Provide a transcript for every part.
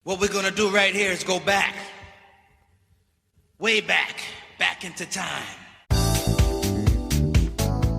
What we're gonna do right here is go back, way back into time.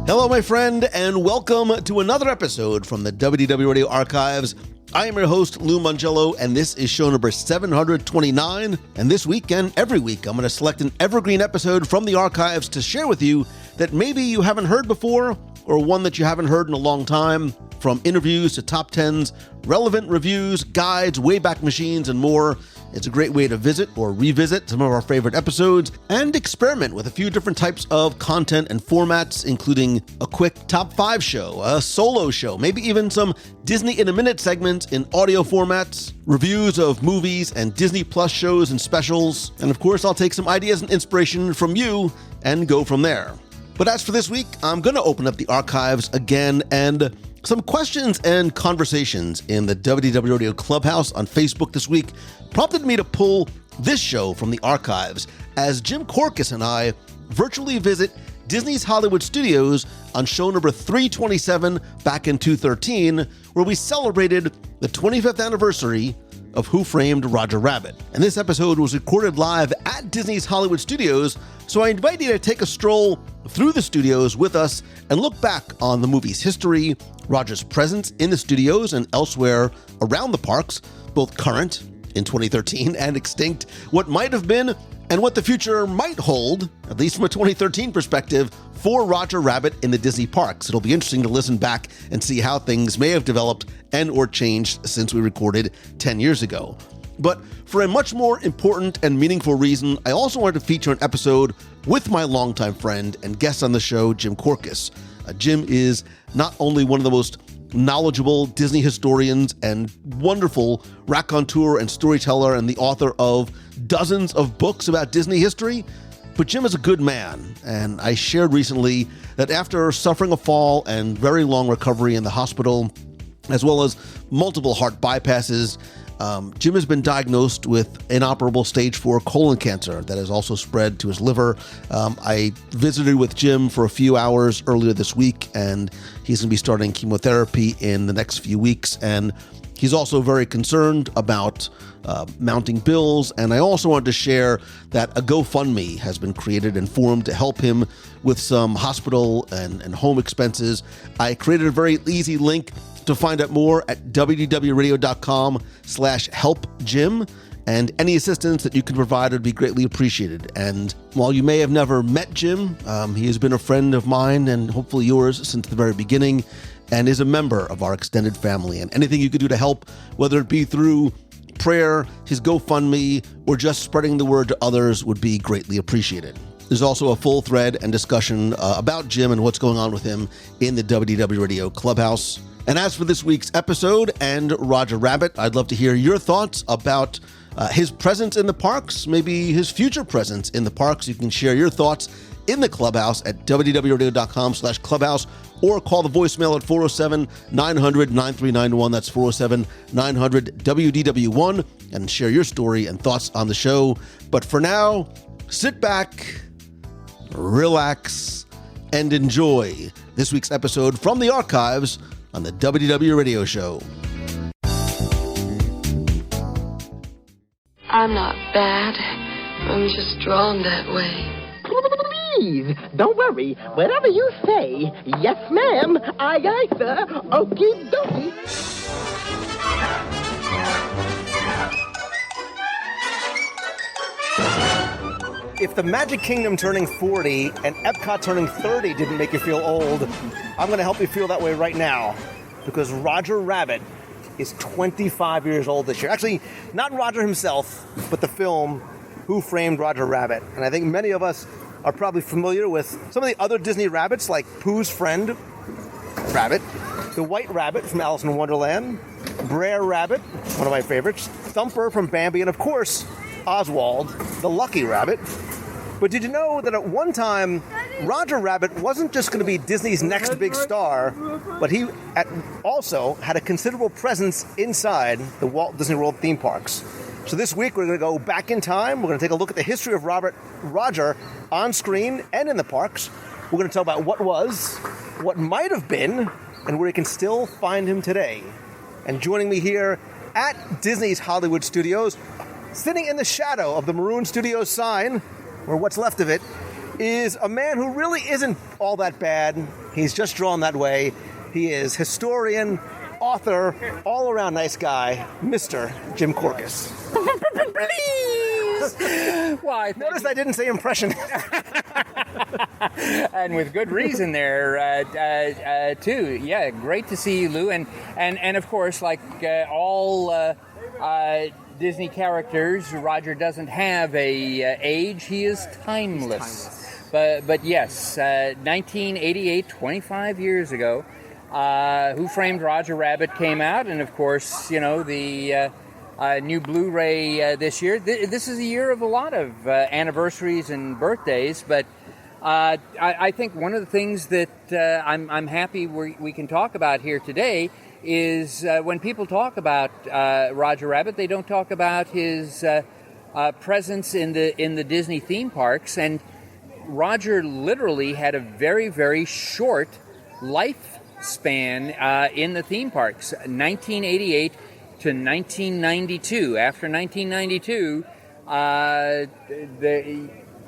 Hello, my friend, and welcome to another episode from the WDW Radio archives. I am your host, Lou Mangello, and this is show number 729. And this week and every week, I'm going to select an evergreen episode from the archives to share with you that maybe you haven't heard before, or one that you haven't heard in a long time. From interviews to top 10s, relevant reviews, guides, Wayback Machines, and more. It's a great way to visit or revisit some of our favorite episodes and experiment with a few different types of content and formats, including a quick top 5 show, a solo show, maybe even some Disney in a Minute segments in audio formats, reviews of movies and Disney Plus shows and specials. And of course, I'll take some ideas and inspiration from you and go from there. But as for this week, I'm going to open up the archives again, and some questions and conversations in the WDW Radio Clubhouse on Facebook this week prompted me to pull this show from the archives as Jim Korkis and I virtually visit Disney's Hollywood Studios on show number 327 back in 2013, where we celebrated the 25th anniversary of Who Framed Roger Rabbit. And this episode was recorded live at Disney's Hollywood Studios, so I invite you to take a stroll through the studios with us and look back on the movie's history, Roger's presence in the studios and elsewhere around the parks, both current in 2013 and extinct, what might have been and what the future might hold, at least from a 2013 perspective, for Roger Rabbit in the Disney parks. It'll be interesting to listen back and see how things may have developed and or changed since we recorded 10 years ago. But for a much more important and meaningful reason, I also wanted to feature an episode with my longtime friend and guest on the show, Jim Korkis. Jim is not only one of the most knowledgeable Disney historians and wonderful raconteur and storyteller and the author of dozens of books about Disney history, but Jim is a good man. And I shared recently that after suffering a fall and very long recovery in the hospital, as well as multiple heart bypasses, Jim has been diagnosed with inoperable stage 4 colon cancer that has also spread to his liver. I visited with Jim for a few hours earlier this week, and he's going to be starting chemotherapy in the next few weeks. And he's also very concerned about mounting bills. And I also wanted to share that a GoFundMe has been created and formed to help him with some hospital and home expenses. I created a very easy link to find out more at wdwradio.com/helpjim, and any assistance that you can provide would be greatly appreciated. And while you may have never met Jim, he has been a friend of mine and hopefully yours since the very beginning, and is a member of our extended family. And anything you could do to help, whether it be through prayer, his GoFundMe, or just spreading the word to others, would be greatly appreciated. There's also a full thread and discussion about Jim and what's going on with him in the WDW Radio Clubhouse. And as for this week's episode and Roger Rabbit, I'd love to hear your thoughts about his presence in the parks, maybe his future presence in the parks. You can share your thoughts in the Clubhouse at wdwradio.com/clubhouse, or call the voicemail at 407-900-9391. That's 407-900-WDW1, and share your story and thoughts on the show. But for now, sit back, relax, and enjoy this week's episode from the archives on the WDW Radio Show. I'm not bad. I'm just drawn that way. Please, don't worry. Whatever you say, yes, ma'am. Aye, aye, sir. Okie dokie. If the Magic Kingdom turning 40 and Epcot turning 30 didn't make you feel old, I'm going to help you feel that way right now, because Roger Rabbit is 25 years old this year. Actually, not Roger himself, but the film Who Framed Roger Rabbit. And I think many of us are probably familiar with some of the other Disney rabbits, like Pooh's friend, Rabbit, the White Rabbit from Alice in Wonderland, Brer Rabbit, one of my favorites, Thumper from Bambi, and of course, Oswald, the Lucky Rabbit. But did you know that at one time, Roger Rabbit wasn't just going to be Disney's next big star, but he also had a considerable presence inside the Walt Disney World theme parks. So this week, we're going to go back in time. We're going to take a look at the history of Roger on screen and in the parks. We're going to talk about what was, what might have been, and where you can still find him today. And joining me here at Disney's Hollywood Studios. Sitting in the shadow of the Maroon Studios sign, or what's left of it, is a man who really isn't all that bad. He's just drawn that way. He is historian, author, all-around nice guy, Mr. Jim Korkis. Please! Why? Notice I didn't say impression. And with good reason there, too. Yeah, great to see you, Lou. And of course, like all Disney characters, Roger doesn't have a age. He is timeless. But yes, 1988, 25 years ago, Who Framed Roger Rabbit came out, and of course, you know, the new Blu-ray this year. This is a year of a lot of anniversaries and birthdays, but I think one of the things that I'm happy we can talk about here today is when people talk about Roger Rabbit, they don't talk about his presence in the Disney theme parks. And Roger literally had a very, very short lifespan in the theme parks, 1988 to 1992. After 1992,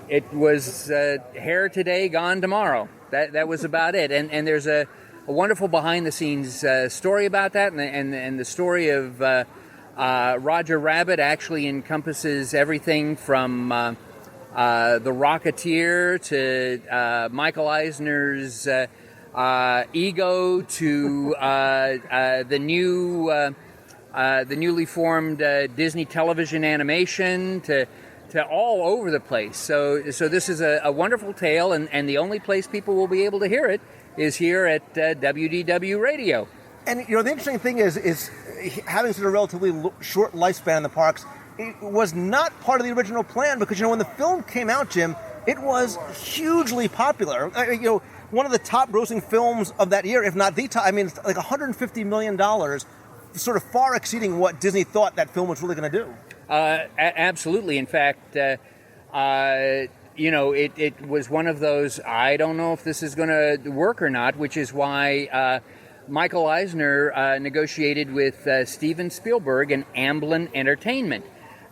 it was hair today, gone tomorrow. That was about it. And there's a wonderful behind-the-scenes story about that, and the story of Roger Rabbit actually encompasses everything from The Rocketeer to Michael Eisner's Ego to the newly formed Disney television animation to all over the place. So this is a wonderful tale, and the only place people will be able to hear it is here at WDW Radio. And, you know, the interesting thing is having such a relatively short lifespan in the parks, it was not part of the original plan because, you know, when the film came out, Jim, it was hugely popular. You know, one of the top grossing films of that year, if not the top, I mean, it's like $150 million, sort of far exceeding what Disney thought that film was really going to do. Absolutely. In fact, you know, it was one of those, I don't know if this is going to work or not, which is why Michael Eisner negotiated with Steven Spielberg and Amblin Entertainment.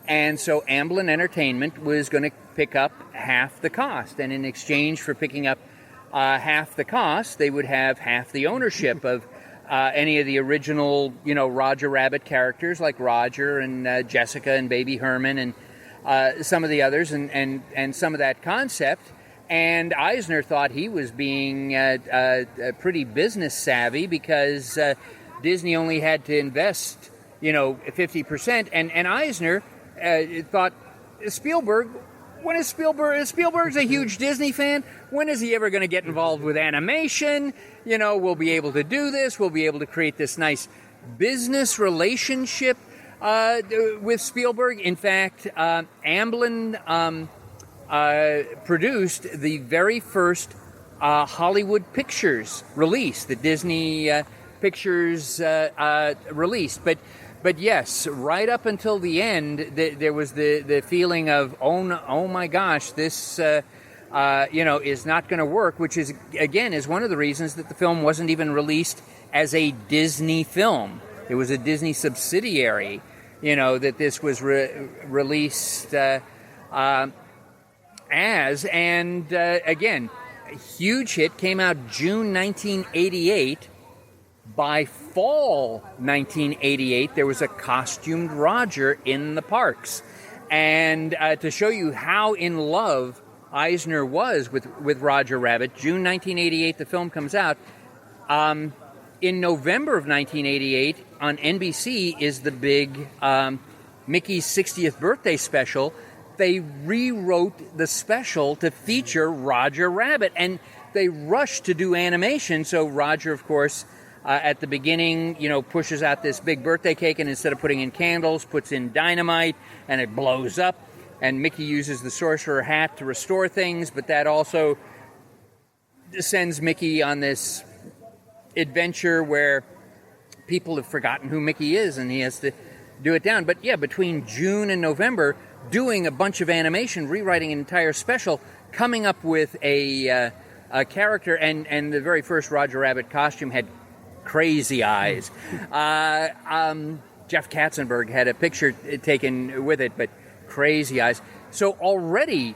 And so Amblin Entertainment was going to pick up half the cost. And in exchange for picking up half the cost, they would have half the ownership of any of the original, you know, Roger Rabbit characters like Roger and Jessica and Baby Herman and some of the others and some of that concept. And Eisner thought he was being pretty business savvy because Disney only had to invest, you know, 50%. And Eisner thought, Spielberg, Spielberg's a huge Disney fan. When is he ever going to get involved with animation? You know, we'll be able to do this. We'll be able to create this nice business relationship with Spielberg. In fact, Amblin produced the very first Hollywood Pictures release, the Disney Pictures release. But yes, right up until the end, there was the feeling of, oh my gosh, this you know, is not going to work, which is, again, is one of the reasons that the film wasn't even released as a Disney film. It was a Disney subsidiary, you know, that this was released as. And again, a huge hit, came out June 1988. By fall 1988, there was a costumed Roger in the parks. And to show you how in love Eisner was with Roger Rabbit, June 1988, the film comes out. In November of 1988, on NBC is the big Mickey's 60th birthday special. They rewrote the special to feature Roger Rabbit, and they rushed to do animation. So Roger, of course, at the beginning, you know, pushes out this big birthday cake, and instead of putting in candles, puts in dynamite, and it blows up. And Mickey uses the sorcerer hat to restore things, but that also sends Mickey on this adventure where people have forgotten who Mickey is, and he has to do it down. But yeah, between June and November, doing a bunch of animation, rewriting an entire special, coming up with a character, and the very first Roger Rabbit costume had crazy eyes. Jeff Katzenberg had a picture taken with it, but crazy eyes. So already,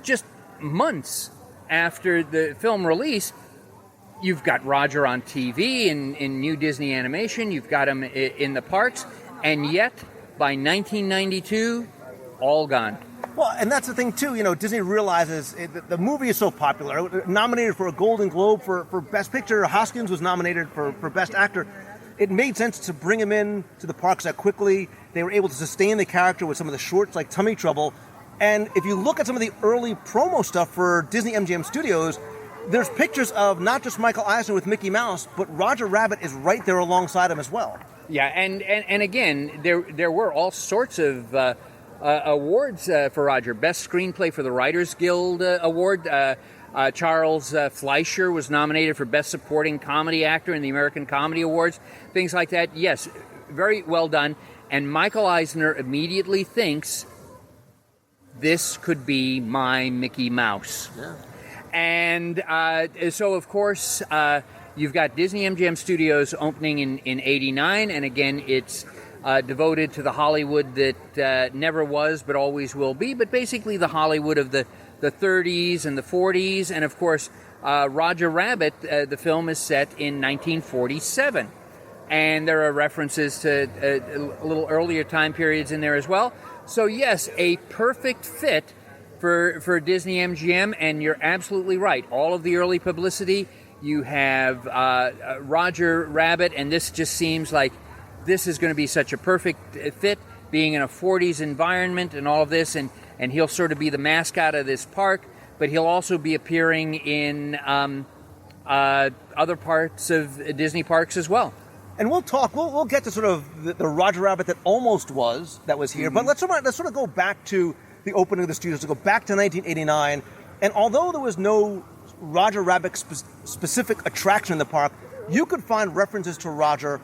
just months after the film release, you've got Roger on TV in new Disney animation. You've got him in the parks. And yet, by 1992, all gone. Well, and that's the thing, too. Disney realizes the movie is so popular. Nominated for a Golden Globe for Best Picture. Hoskins was nominated for Best Actor. It made sense to bring him in to the parks that quickly. They were able to sustain the character with some of the shorts like Tummy Trouble. And if you look at some of the early promo stuff for Disney MGM Studios, there's pictures of not just Michael Eisner with Mickey Mouse, but Roger Rabbit is right there alongside him as well. Yeah, and again, there were all sorts of awards for Roger. Best Screenplay for the Writers Guild Award. Charles Fleischer was nominated for Best Supporting Comedy Actor in the American Comedy Awards. Things like that. Yes, very well done. And Michael Eisner immediately thinks, this could be my Mickey Mouse. Yeah. And so, of course, you've got Disney MGM Studios opening in 89, and again, it's devoted to the Hollywood that never was but always will be, but basically the Hollywood of the 30s and the 40s, and of course, Roger Rabbit, the film is set in 1947. And there are references to a little earlier time periods in there as well. So yes, a perfect fit for Disney MGM, and you're absolutely right. All of the early publicity, you have Roger Rabbit, and this just seems like this is going to be such a perfect fit, being in a 40s environment and all of this, and he'll sort of be the mascot of this park, but he'll also be appearing in other parts of Disney parks as well. And we'll get to sort of the Roger Rabbit that almost was here, but let's sort of go back to the opening of the studios, to go back to 1989. And although there was no Roger Rabbit specific attraction in the park, you could find references to Roger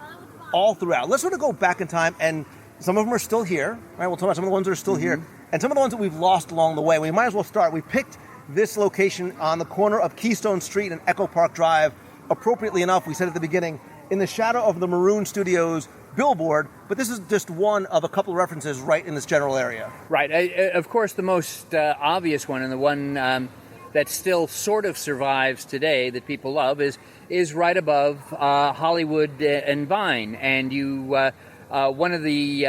all throughout. Let's sort of go back in time, and some of them are still here. Right? We'll talk about some of the ones that are still here, and some of the ones that we've lost along the way. We might as well start. We picked this location on the corner of Keystone Street and Echo Park Drive. Appropriately enough, we said at the beginning, in the shadow of the Maroon Studios billboard, but this is just one of a couple of references right in this general area. Right. Of course, the most obvious one, and the one that still sort of survives today that people love, is right above Hollywood and Vine. And one of the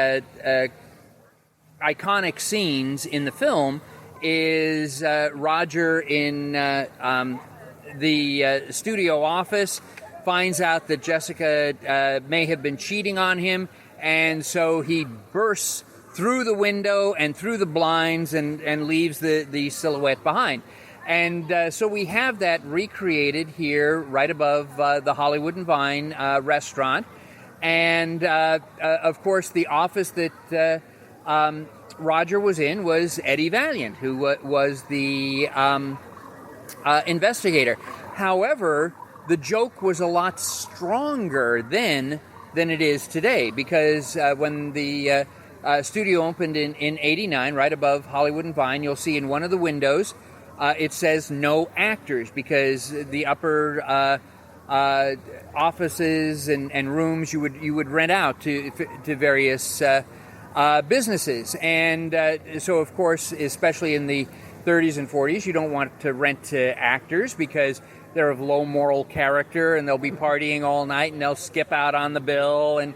iconic scenes in the film is Roger in the studio office, finds out that Jessica may have been cheating on him, and so he bursts through the window and through the blinds and leaves the silhouette behind. And so we have that recreated here right above the Hollywood and Vine restaurant. And, of course, the office that Roger was in was Eddie Valiant, who was the investigator. However, the joke was a lot stronger then than it is today, because when the studio opened in 89, right above Hollywood and Vine, you'll see in one of the windows it says no actors, because the upper offices and rooms you would rent out to various businesses. And so, of course, especially in the 30s and 40s, you don't want to rent to actors because they're of low moral character, and they'll be partying all night, and they'll skip out on the bill and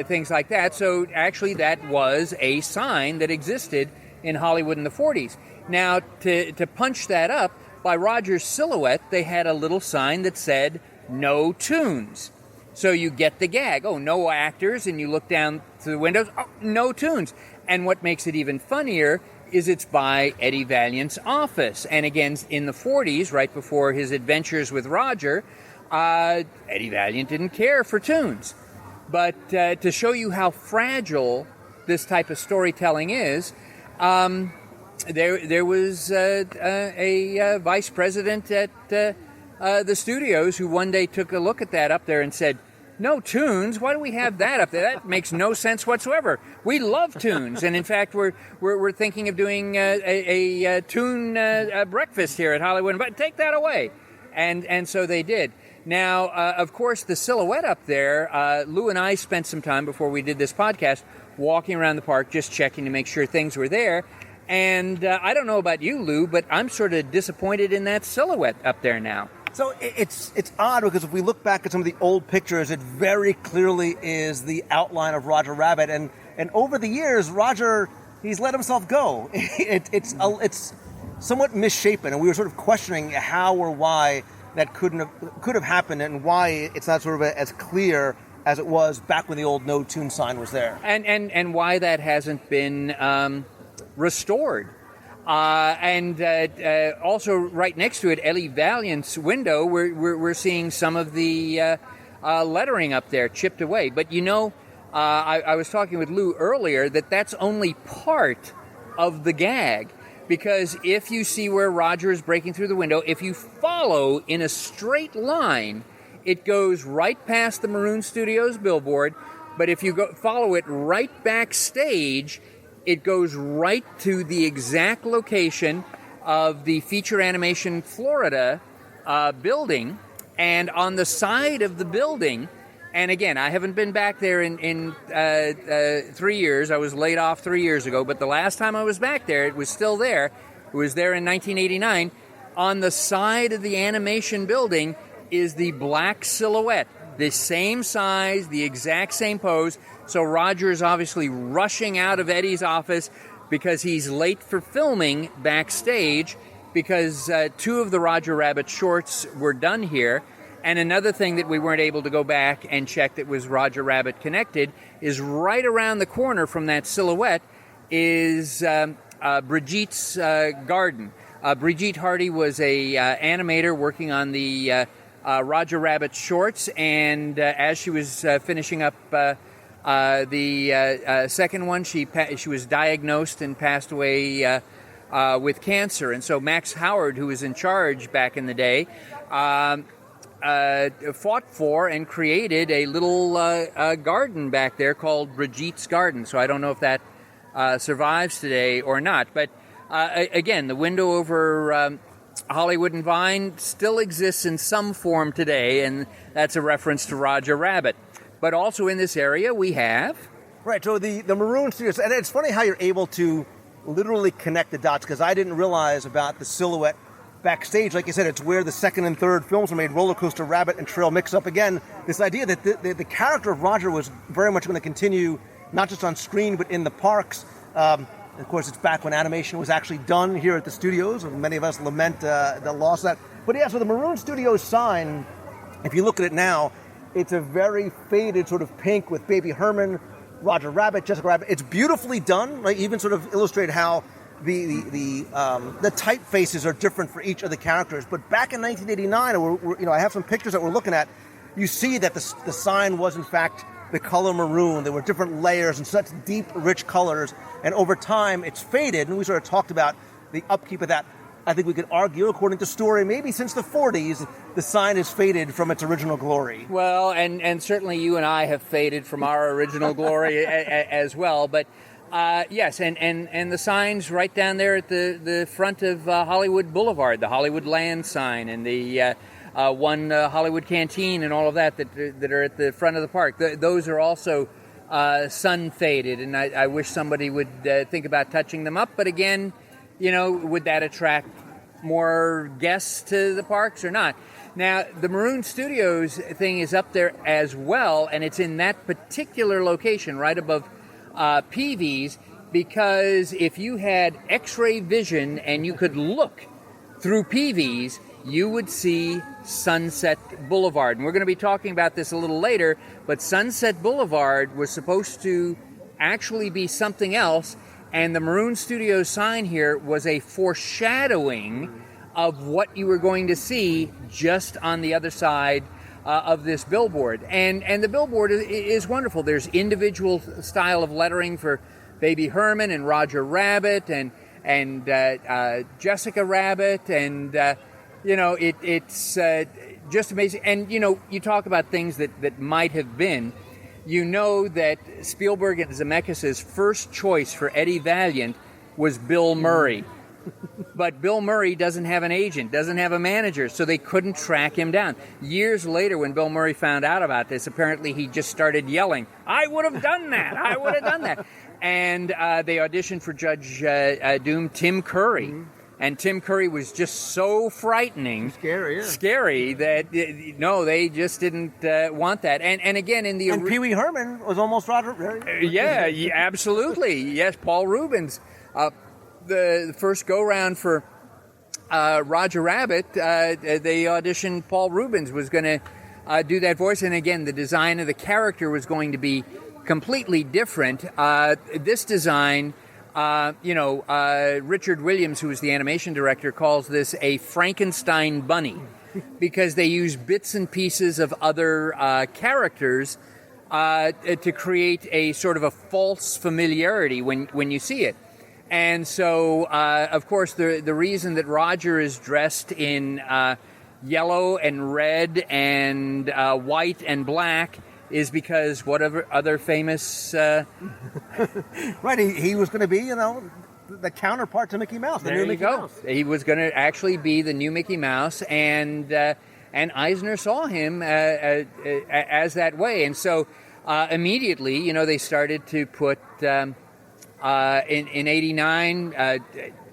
things like that. So actually, that was a sign that existed in Hollywood in the 40s. Now, to punch that up, by Roger's silhouette, they had a little sign that said, no tunes. So you get the gag. Oh, no actors, and you look down to the windows, oh, no tunes. And what makes it even funnier is it's by Eddie Valiant's office. And again, in the 40s, right before his adventures with Roger, Eddie Valiant didn't care for tunes. But to show you how fragile this type of storytelling is, there was a vice president at the studios who one day took a look at that up there and said, no tunes? Why do we have that up there? That makes no sense whatsoever. We love tunes, and in fact, we're thinking of doing a tune breakfast here at Hollywood. But take that away, and so they did. Now, of course, the silhouette up there, Lou and I spent some time before we did this podcast walking around the park just checking to make sure things were there. And I don't know about you, Lou, but I'm sort of disappointed in that silhouette up there now. So it's odd because if we look back at some of the old pictures, it very clearly is the outline of Roger Rabbit. And over the years, Roger, he's let himself go. It's somewhat misshapen, and we were sort of questioning how or why that could have happened, and why it's not sort of as clear as it was back when the old no tune sign was there, and why that hasn't been restored. Also, right next to it, Eddie Valiant's window, we're seeing some of the lettering up there chipped away. But I was talking with Lou earlier that's only part of the gag. Because if you see where Roger is breaking through the window, if you follow in a straight line, it goes right past the Maroon Studios billboard. But if you follow it right backstage, it goes right to the exact location of the Feature Animation Florida building. And on the side of the building, and again, I haven't been back there in 3 years. I was laid off 3 years ago, but the last time I was back there, it was still there. It was there in 1989. On the side of the animation building is the black silhouette, the same size, the exact same pose. So Roger is obviously rushing out of Eddie's office because he's late for filming backstage because 2 of the Roger Rabbit shorts were done here. And another thing that we weren't able to go back and check that was Roger Rabbit connected is right around the corner from that silhouette is Brigitte's garden. Brigitte Hardy was a animator working on the Roger Rabbit shorts, and as she was finishing up the second one, she was diagnosed and passed away with cancer. And so Max Howard, who was in charge back in the day, fought for and created a little garden back there called Brigitte's Garden. So I don't know if that survives today or not. But again, the window over Hollywood and Vine still exists in some form today, and that's a reference to Roger Rabbit. But also in this area we have... Right, so the Maroon Studios, and it's funny how you're able to literally connect the dots, because I didn't realize about the silhouette backstage. Like you said, it's where the second and third films were made, Roller Coaster Rabbit and Trail Mix Up. Again, this idea that the character of Roger was very much going to continue, not just on screen, but in the parks. Of course, it's back when animation was actually done here at the studios, and many of us lament the loss of that. But yeah, so the Maroon Studios sign, if you look at it now, it's a very faded sort of pink with Baby Herman, Roger Rabbit, Jessica Rabbit. It's beautifully done, right? Even sort of illustrate how the typefaces are different for each of the characters. But back in 1989, I have some pictures that we're looking at. You see that the sign was in fact the color maroon. There were different layers and such deep, rich colors. And over time, it's faded. And we sort of talked about the upkeep of that. I think we could argue, according to story, maybe since the 40s, the sign has faded from its original glory. Well, and certainly you and I have faded from our original glory as well. But yes, and the signs right down there at the front of Hollywood Boulevard, the Hollywood Land sign, and the one Hollywood Canteen, and all of that are at the front of the park. Those are also sun faded, and I wish somebody would think about touching them up. But again, would that attract more guests to the parks or not? Now, the Maroon Studios thing is up there as well, and it's in that particular location right above Peavy's, because if you had X-ray vision and you could look through Peavy's, you would see Sunset Boulevard. And we're going to be talking about this a little later, but Sunset Boulevard was supposed to actually be something else, and the Maroon Studios sign here was a foreshadowing of what you were going to see just on the other side of this billboard. And the billboard is wonderful. There's individual style of lettering for Baby Herman and Roger Rabbit and Jessica Rabbit, and it's just amazing. And you talk about things that might have been. That Spielberg and Zemeckis' first choice for Eddie Valiant was Bill Murray. But Bill Murray doesn't have an agent, doesn't have a manager, so they couldn't track him down. Years later, when Bill Murray found out about this, apparently he just started yelling, "I would have done that! I would have done that!" And they auditioned for Judge Doom, Tim Curry. Mm-hmm. And Tim Curry was just so frightening, scary that no, they just didn't want that. And again, in the and Pee Wee Herman was almost Roger. Yeah, absolutely. Yes, Paul Rubens. The first go round for Roger Rabbit, they auditioned. Paul Rubens was going to do that voice, and again, the design of the character was going to be completely different. This design. Richard Williams, who was the animation director, calls this a Frankenstein bunny because they use bits and pieces of other characters to create a sort of a false familiarity when you see it. And so, of course, the reason that Roger is dressed in yellow and red and white and black is because whatever other famous... Right, he was going to be, the counterpart to Mickey Mouse, the new Mickey Mouse. He was going to actually be the new Mickey Mouse, and Eisner saw him as that way. And so immediately, they started to put, in 89,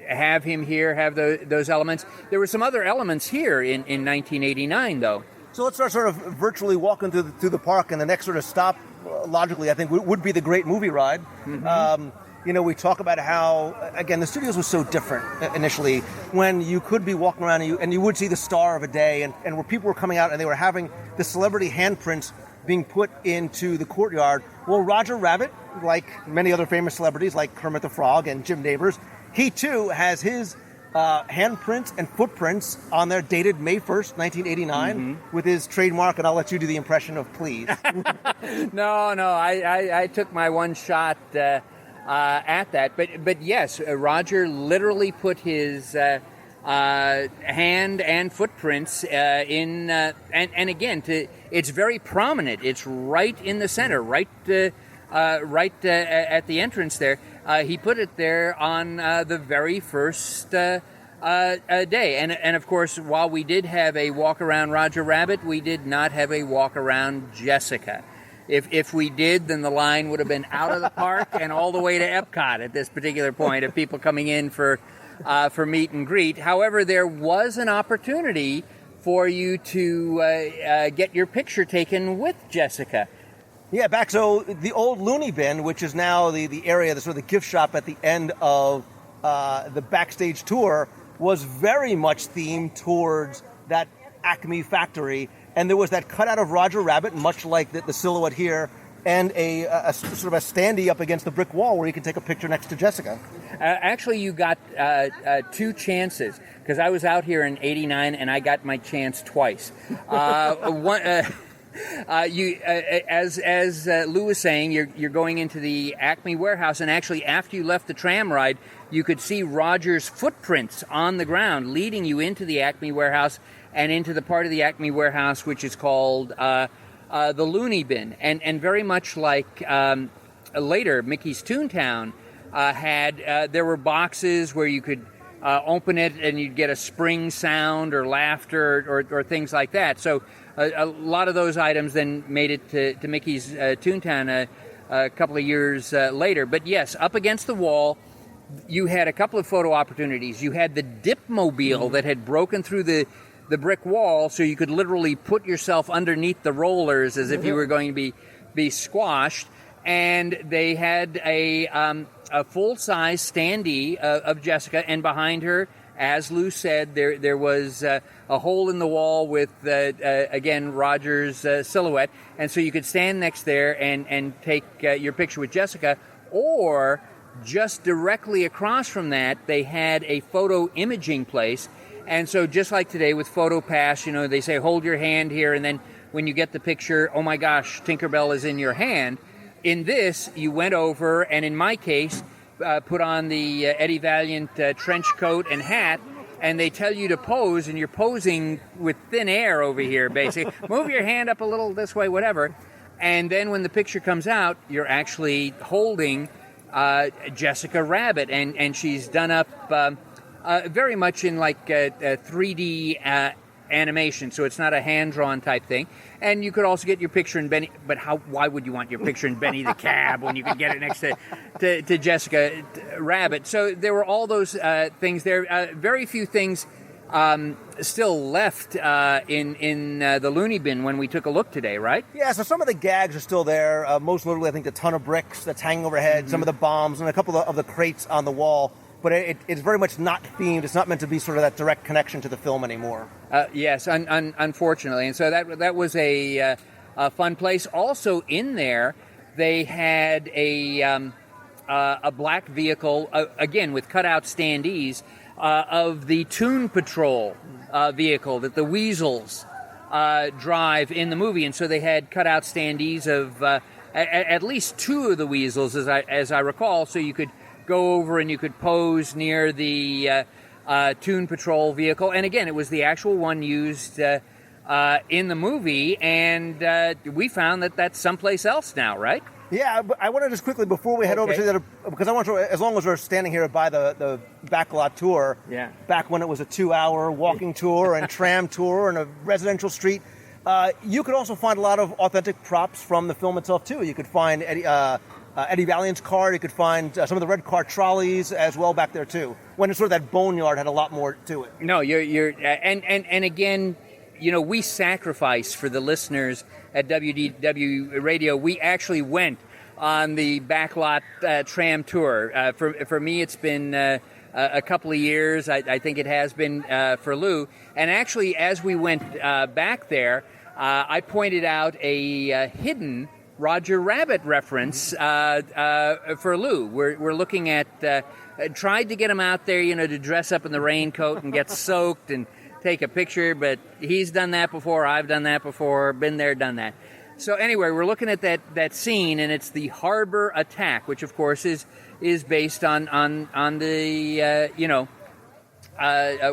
have him here, have those elements. There were some other elements here in 1989, though. So let's start sort of virtually walking through the park, and the next sort of stop, logically, I think, would be the Great Movie Ride. Mm-hmm. We talk about how, again, the studios was so different initially, when you could be walking around and you would see the star of a day, and where people were coming out and they were having the celebrity handprints being put into the courtyard. Well, Roger Rabbit, like many other famous celebrities like Kermit the Frog and Jim Nabors, he too has his handprints and footprints on there dated May 1st, 1989, with his trademark, and I'll let you do the impression of please. No, I took my one shot at that. But yes, Roger literally put his hand and footprints in, and again, it's very prominent. It's right in the center, right at the entrance there. He put it there on the very first day. And of course, while we did have a walk around Roger Rabbit, we did not have a walk around Jessica. If we did, then the line would have been out of the park and all the way to Epcot at this particular point of people coming in for meet and greet. However, there was an opportunity for you to get your picture taken with Jessica. Yeah, so the old Looney Bin, which is now the area, the sort of the gift shop at the end of the backstage tour, was very much themed towards that Acme factory. And there was that cutout of Roger Rabbit, much like the silhouette here, and a sort of a standee up against the brick wall where you can take a picture next to Jessica. Actually, you got two chances, because I was out here in '89 and I got my chance twice. As Lou was saying, you're going into the Acme warehouse, and actually after you left the tram ride, you could see Roger's footprints on the ground leading you into the Acme warehouse and into the part of the Acme warehouse which is called the Looney Bin. And very much like later, Mickey's Toontown had, there were boxes where you could open it and you'd get a spring sound or laughter or things like that. So a lot of those items then made it to Mickey's Toontown a couple of years later. But yes, up against the wall, you had a couple of photo opportunities. You had the Dipmobile that had broken through the brick wall, so you could literally put yourself underneath the rollers as if you were going to be squashed. And they had a full-size standee of Jessica, and behind her, as Lou said, there was a hole in the wall with, again, Roger's silhouette. And so you could stand next there and take your picture with Jessica, or just directly across from that, they had a photo imaging place. And so just like today with PhotoPass, they say, hold your hand here, and then when you get the picture, oh my gosh, Tinkerbell is in your hand. In this, you went over, and in my case, put on the Eddie Valiant trench coat and hat, and they tell you to pose, and you're posing with thin air over here, basically. Move your hand up a little this way, whatever. And then when the picture comes out, you're actually holding Jessica Rabbit, and she's done up very much in like 3D animation, so it's not a hand-drawn type thing. And you could also get your picture in Benny, but why would you want your picture in Benny the Cab when you could get it next to Jessica Rabbit? So there were all those things there. Very few things still left in the loony bin when we took a look today, right? Yeah, so some of the gags are still there. Most notably, I think the ton of bricks that's hanging overhead, some of the bombs, and a couple of the crates on the wall. But it's very much not themed. It's not meant to be sort of that direct connection to the film anymore. Yes, unfortunately. And so that was a fun place. Also in there, they had a black vehicle, again, with cutout standees, of the Toon Patrol vehicle that the Weasels drive in the movie. And so they had cutout standees of at least two of the Weasels, as I recall, so you could go over and you could pose near the Toon Patrol vehicle. And again, it was the actual one used in the movie, and we found that that's someplace else now, right? Yeah, but I want to just quickly, before we head over to the other, because I want to, as long as we're standing here by the backlot tour, back when it was a 2-hour walking tour and tram tour and a residential street, you could also find a lot of authentic props from the film itself, too. You could find Eddie Valiant's car. You could find some of the red car trolleys as well back there too. When it's sort of that boneyard had a lot more to it. No, you're and again, you know, we sacrifice for the listeners at WDW Radio. We actually went on the backlot tram tour. For me, it's been a couple of years. I think it has been for Lou. And actually, as we went back there, I pointed out a hidden Roger Rabbit reference for Lou. We're looking at tried to get him out there, you know, to dress up in the raincoat and get soaked and take a picture, but he's done that before. I've done that before. Been there, done that. So anyway, we're looking at that scene, and it's the harbor attack, which of course is based on the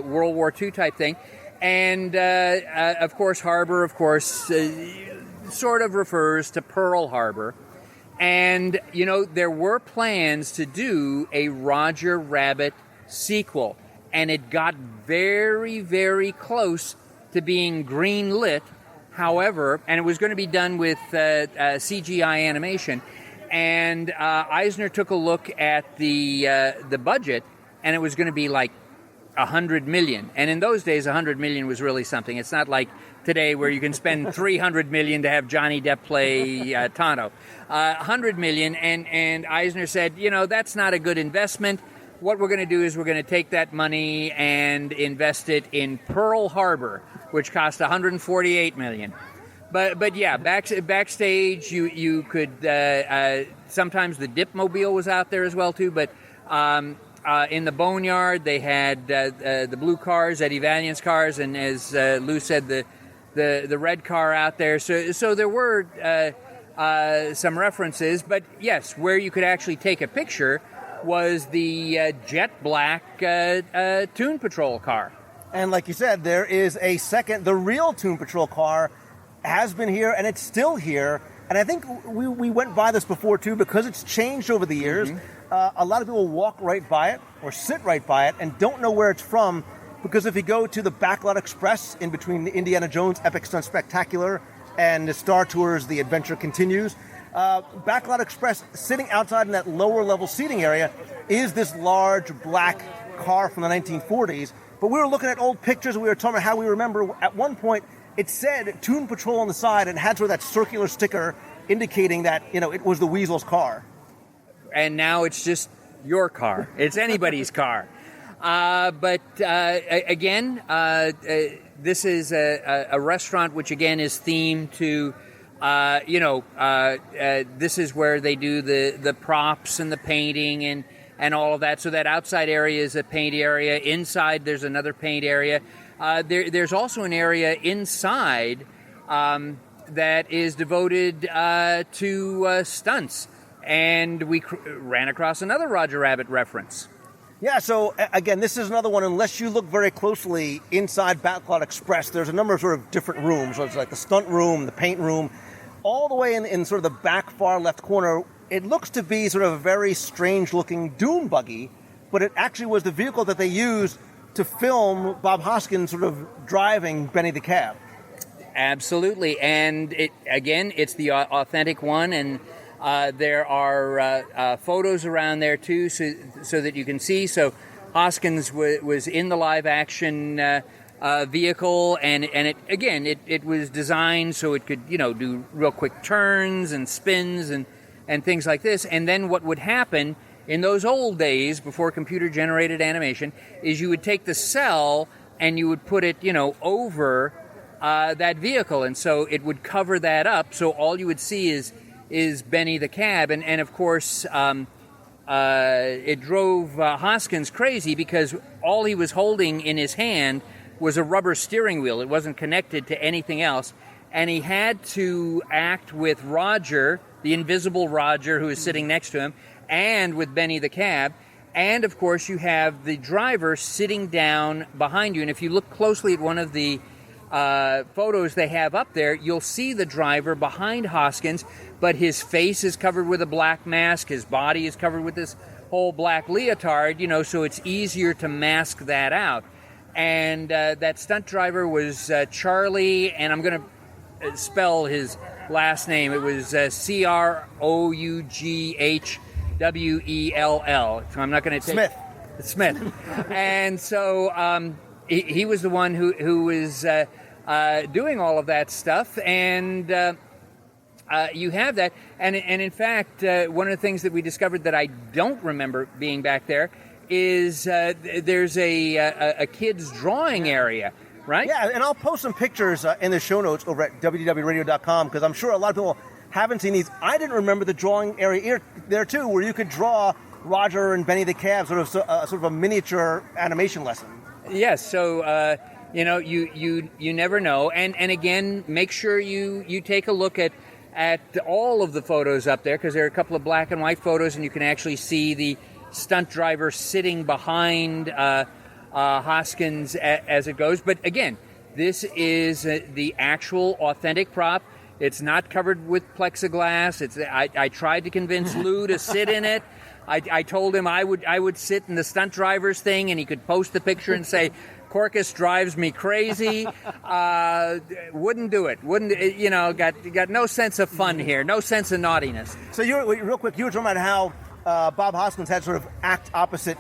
World War II type thing, and of course harbor, of course. Sort of refers to Pearl Harbor. And, you know, there were plans to do a Roger Rabbit sequel. And it got very, very close to being green-lit. However, and it was going to be done with CGI animation. And Eisner took a look at the budget, and it was going to be like $100 million. And in those days, $100 million was really something. It's not like today where you can spend $300 million to have Johnny Depp play Tonto. $100 million, and Eisner said, you know, that's not a good investment. What we're going to do is we're going to take that money and invest it in Pearl Harbor, which cost $148 million. But yeah, backstage, you could, sometimes the Dipmobile was out there as well, too, but in the boneyard, they had the blue cars, Eddie Valiant's cars, and as Lou said, the red car out there. So there were some references, but yes, where you could actually take a picture was the jet black Toon Patrol car. And like you said, there is a second, the real Toon Patrol car has been here, and it's still here. And I think we went by this before, too, because it's changed over the years. A lot of people walk right by it or sit right by it and don't know where it's from, because if you go to the Backlot Express in between the Indiana Jones Epic Stunt Spectacular and the Star Tours The Adventure Continues, Backlot Express, sitting outside in that lower level seating area, is this large black car from the 1940s. But we were looking at old pictures, and we were talking about how we remember at one point it said Toon Patrol on the side and had sort of that circular sticker indicating that, you know, it was the Weasel's car. And now it's just your car. It's anybody's car. But again, this is a restaurant which, again, is themed to, this is where they do the props and the painting and all of that. So that outside area is a paint area. Inside, there's another paint area. There's also an area inside that is devoted to stunts. And we ran across another Roger Rabbit reference. Yeah, so again, this is another one. Unless you look very closely inside Backlot Express, there's a number of sort of different rooms. So it's like the stunt room, the paint room, all the way in sort of the back far left corner. It looks to be sort of a very strange-looking dune buggy but it actually was the vehicle that they used to film Bob Hoskins sort of driving Benny the Cab. Absolutely, and it's the authentic one, and there are photos around there too, so that you can see. So Hoskins was in the live action vehicle, and it was designed so it could do real quick turns and spins and things like this. And then what would happen in those old days before computer generated animation is you would take the cell and you would put it over that vehicle, and so it would cover that up, so all you would see is Benny the Cab, and of course it drove Hoskins crazy because all he was holding in his hand was a rubber steering wheel. It wasn't connected to anything else, and he had to act with Roger, the invisible Roger who is sitting next to him, and with Benny the Cab. And of course you have the driver sitting down behind you, and if you look closely at one of the photos they have up there, you'll see the driver behind Hoskins, but his face is covered with a black mask, his body is covered with this whole black leotard, so it's easier to mask that out. And that stunt driver was Charlie, and I'm going to spell his last name. It was Croughwell. So I'm not going to take Smith. And so he was the one who was doing all of that stuff, and you have that. And in fact, one of the things that we discovered that I don't remember being back there is there's a kids' drawing area, right? Yeah, and I'll post some pictures in the show notes over at WDWRadio.com, because I'm sure a lot of people haven't seen these. I didn't remember the drawing area there too, where you could draw Roger and Benny the Cab, sort of a miniature animation lesson. Yes, so you never know, and again, make sure you take a look at all of the photos up there, because there are a couple of black and white photos, and you can actually see the stunt driver sitting behind Hoskins as it goes. But again, this is the actual authentic prop. It's not covered with plexiglass. I tried to convince Lou to sit in it. I told him I would sit in the stunt driver's thing, and he could post the picture and say, Korkis drives me crazy. Wouldn't do it. Got no sense of fun here, no sense of naughtiness. So real quick, you were talking about how Bob Hoskins had sort of act opposite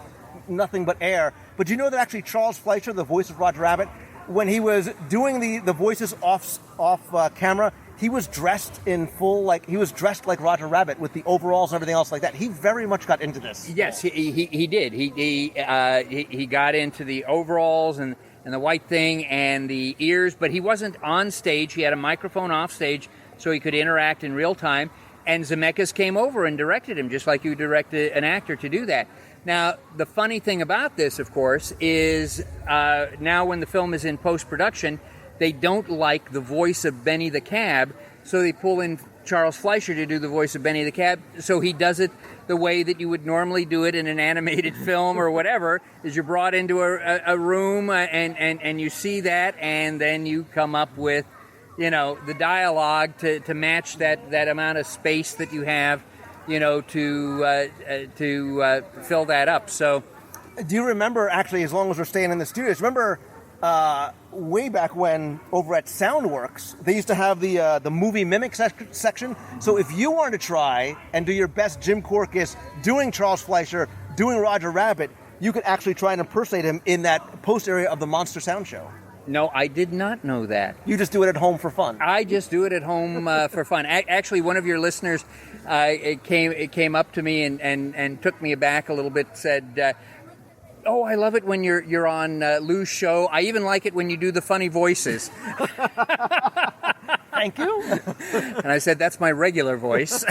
nothing but air. But do you know that actually Charles Fleischer, the voice of Roger Rabbit, when he was doing the voices off camera, he was dressed in full, he was dressed like Roger Rabbit with the overalls and everything else like that. He very much got into this. Yes, he did. He got into the overalls and the white thing and the ears, but he wasn't on stage. He had a microphone off stage so he could interact in real time. And Zemeckis came over and directed him, just like you direct an actor to do that. Now, the funny thing about this, of course, is now when the film is in post-production, they don't like the voice of Benny the Cab, so they pull in Charles Fleischer to do the voice of Benny the Cab, so he does it the way that you would normally do it in an animated film or whatever, is you're brought into a room and you see that, and then you come up with the dialogue to match that amount of space that you have, to fill that up. So, do you remember, actually, as long as we're staying in the studios, remember way back when over at Soundworks, they used to have the movie mimic section. So if you wanted to try and do your best Jim Korkis doing Charles Fleischer, doing Roger Rabbit, you could actually try and impersonate him in that post area of the Monster Sound Show. No, I did not know that. You just do it at home for fun. I just do it at home for fun. Actually, one of your listeners came up to me and took me aback a little bit, said, oh, I love it when you're on Lou's show. I even like it when you do the funny voices. Thank you. And I said, that's my regular voice.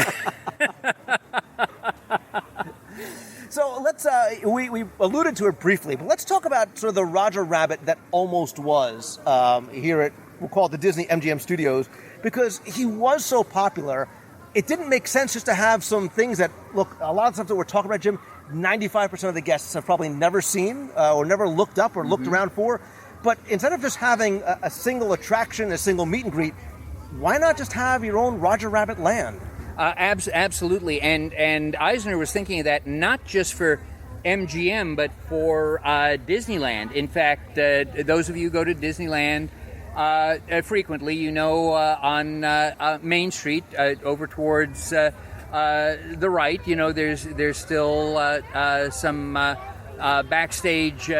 So let's, we alluded to it briefly, but let's talk about sort of the Roger Rabbit that almost was here at, we'll call it the Disney MGM Studios, because he was so popular, it didn't make sense just to have some things that, look, a lot of stuff that we're talking about, Jim, 95% of the guests have probably never seen or never looked up or looked around for. But instead of just having a single attraction, a single meet and greet, why not just have your own Roger Rabbit land? Absolutely. And Eisner was thinking of that not just for MGM, but for Disneyland. In fact, those of you who go to Disneyland frequently, on Main Street over towards the right, there's still some backstage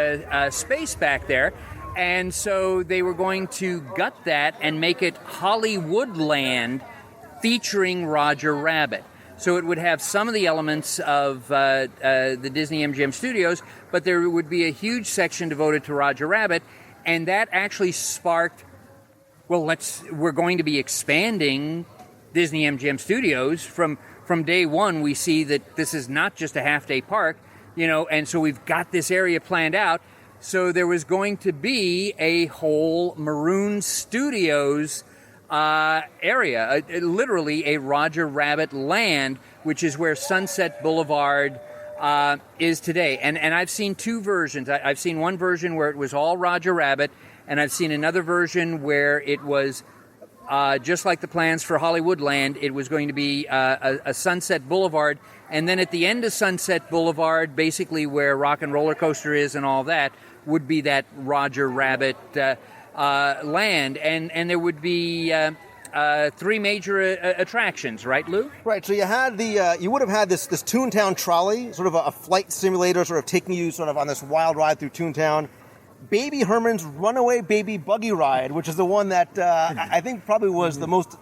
space back there. And so they were going to gut that and make it Hollywoodland featuring Roger Rabbit. So it would have some of the elements of the Disney MGM Studios, but there would be a huge section devoted to Roger Rabbit, and that actually sparked, we're going to be expanding Disney MGM Studios. From day one, we see that this is not just a half-day park, and so we've got this area planned out. So there was going to be a whole Maroon Studios area, literally a Roger Rabbit land, which is where Sunset Boulevard is today. And I've seen two versions. I've seen one version where it was all Roger Rabbit, and I've seen another version where it was just like the plans for Hollywoodland. It was going to be a Sunset Boulevard, and then at the end of Sunset Boulevard, basically where Rock and Roller Coaster is and all that, would be that Roger Rabbit land, and there would be three major attractions, right, Lou? Right. So you had you would have had this Toontown trolley, sort of a flight simulator, sort of taking you sort of on this wild ride through Toontown. Baby Herman's Runaway Baby Buggy Ride, which is the one that I think probably was the most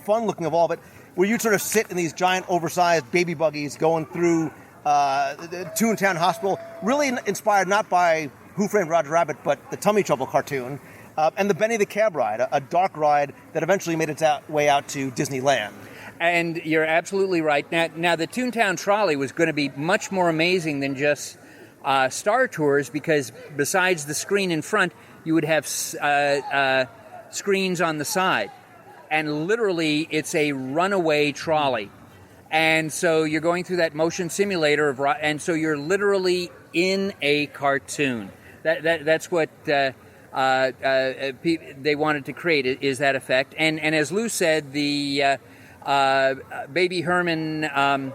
fun looking of all of it, where you sort of sit in these giant oversized baby buggies going through the Toontown Hospital, really inspired not by Who Framed Roger Rabbit, but the Tummy Trouble cartoon, and the Benny the Cab Ride, a dark ride that eventually made its way out to Disneyland. And you're absolutely right. Now the Toontown Trolley was going to be much more amazing than just Star Tours, because besides the screen in front, you would have screens on the side. And literally, it's a runaway trolley. And so you're going through that motion simulator, and so you're literally in a cartoon. That's what they wanted to create, is that effect. And as Lou said, the Baby Herman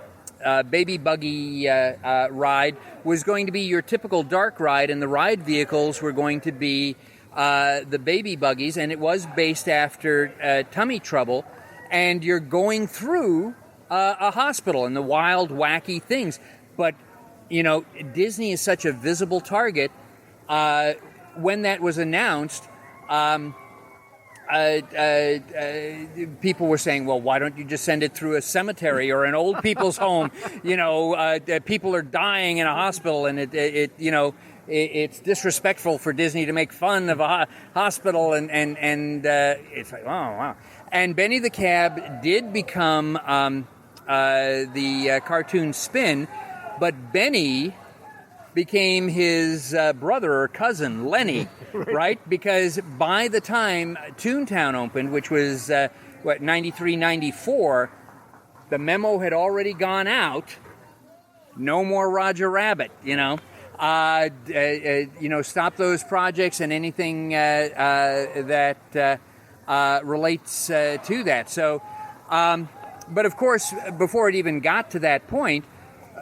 Baby Buggy ride was going to be your typical dark ride, and the ride vehicles were going to be the baby buggies, and it was based after Tummy Trouble, and you're going through a hospital and the wild, wacky things. But, Disney is such a visible target. When that was announced, people were saying, well, why don't you just send it through a cemetery or an old people's home? People are dying in a hospital, and it's disrespectful for Disney to make fun of a hospital, and it's like, oh, wow. And Benny the Cab did become the cartoon spin, but Benny became his brother or cousin, Lenny, right? Because by the time Toontown opened, which was, 93, 94, the memo had already gone out, no more Roger Rabbit, stop those projects and anything that relates to that. So, but of course, before it even got to that point,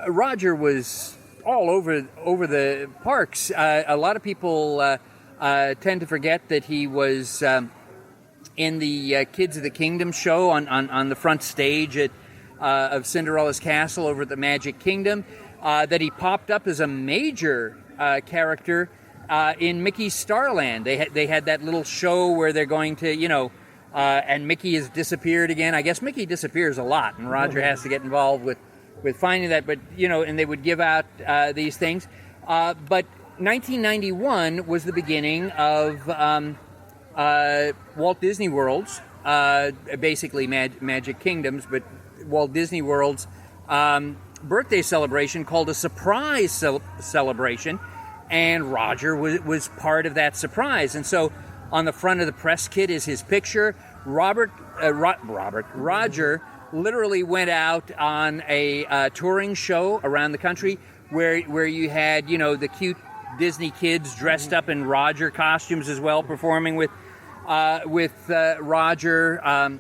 Roger was all over the parks. A lot of people tend to forget that he was in the Kids of the Kingdom show on the front stage of Cinderella's Castle over at the Magic Kingdom. That he popped up as a major character in Mickey's Starland. They had that little show where they're going to, and Mickey has disappeared again. I guess Mickey disappears a lot, and Roger has to get involved with finding that. But, and they would give out these things. But 1991 was the beginning of Walt Disney World's, basically Magic Kingdoms, but Walt Disney World's birthday celebration called a surprise celebration, and Roger was part of that surprise. And so on the front of the press kit is his picture. Roger literally went out on a touring show around the country where you had, the cute Disney kids dressed up in Roger costumes as well, performing with Roger.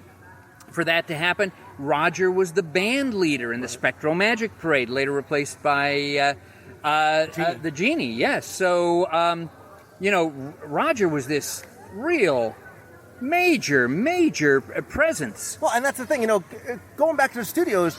For that to happen, Roger was the band leader in the Spectral Magic Parade, later replaced by The genie, yes. So, Roger was this real major presence. Well, and that's the thing, going back to the studios,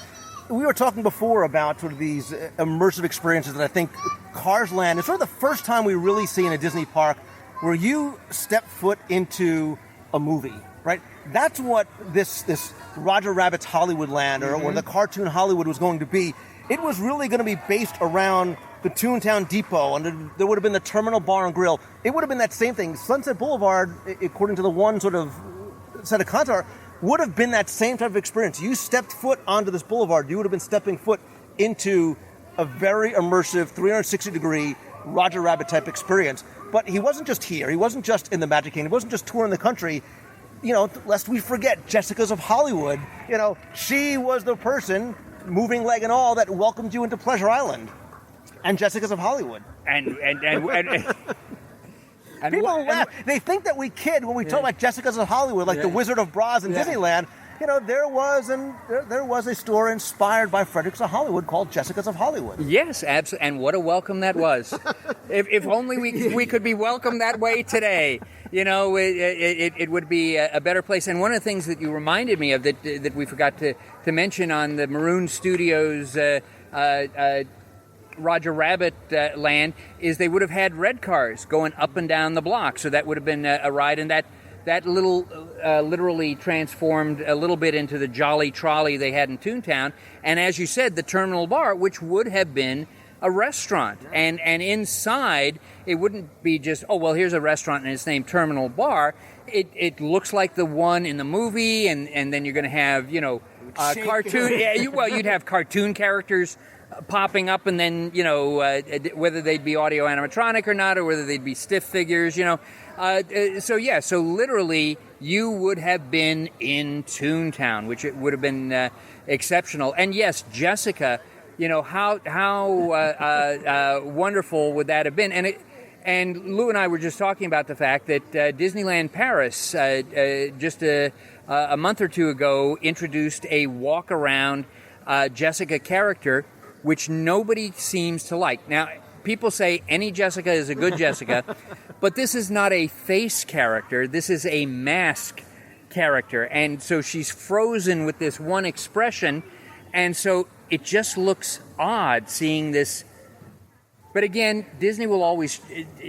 we were talking before about sort of these immersive experiences that I think Cars Land is sort of the first time we really see in a Disney park where you step foot into a movie, right? That's what this Roger Rabbit's Hollywood Land or the cartoon Hollywood was going to be. It was really going to be based around the Toontown Depot, and there would have been the Terminal Bar and Grill. It would have been that same thing. Sunset Boulevard, according to the one sort of set of contour, would have been that same type of experience. You stepped foot onto this boulevard, you would have been stepping foot into a very immersive 360-degree Roger Rabbit type experience. But he wasn't just here. He wasn't just in the Magic Kingdom. He wasn't just touring the country. Lest we forget, Jessica's of Hollywood, she was the person, moving leg and all, that welcomed you into Pleasure Island. And Jessica's of Hollywood. And people laugh. They think that we kid when we talk about Jessica's of Hollywood, like the Wizard of Braz in Disneyland. There was a store inspired by Fredericks of Hollywood called Jessica's of Hollywood. Yes, absolutely. And what a welcome that was. if only we could be welcomed that way today. It would be a better place. And one of the things that you reminded me of that we forgot to mention on the Maroon Studios Roger Rabbit land is they would have had red cars going up and down the block. So that would have been a ride, and that little literally transformed a little bit into the Jolly Trolley they had in Toontown. And as you said, the Terminal Bar, which would have been a restaurant. And inside, it wouldn't be just, here's a restaurant and it's named Terminal Bar. It looks like the one in the movie, and then you're going to have, cartoon. You'd have cartoon characters popping up, and then, whether they'd be audio animatronic or not, or whether they'd be stiff figures, So literally, you would have been in Toontown, which it would have been exceptional. And yes, Jessica, how wonderful would that have been? And Lou and I were just talking about the fact that Disneyland Paris, just a month or two ago, introduced a walk-around Jessica character, which nobody seems to like. Now, people say any Jessica is a good Jessica, but this is not a face character. This is a mask character. And so she's frozen with this one expression, and so it just looks odd seeing this. But again, Disney will always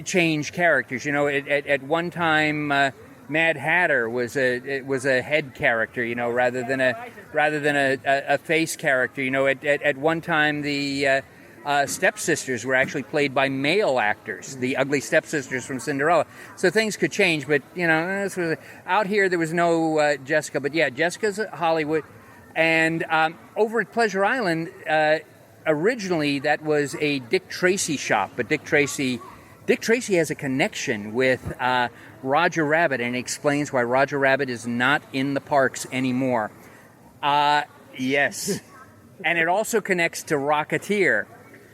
change characters. At one time, Mad Hatter was a head character, rather than a face character. At one time, the stepsisters were actually played by male actors, the ugly stepsisters from Cinderella. So things could change, but out here there was no Jessica. But yeah, Jessica's at Hollywood, and over at Pleasure Island, originally that was a Dick Tracy shop, but Dick Tracy has a connection with Roger Rabbit, and explains why Roger Rabbit is not in the parks anymore. Yes. And it also connects to Rocketeer.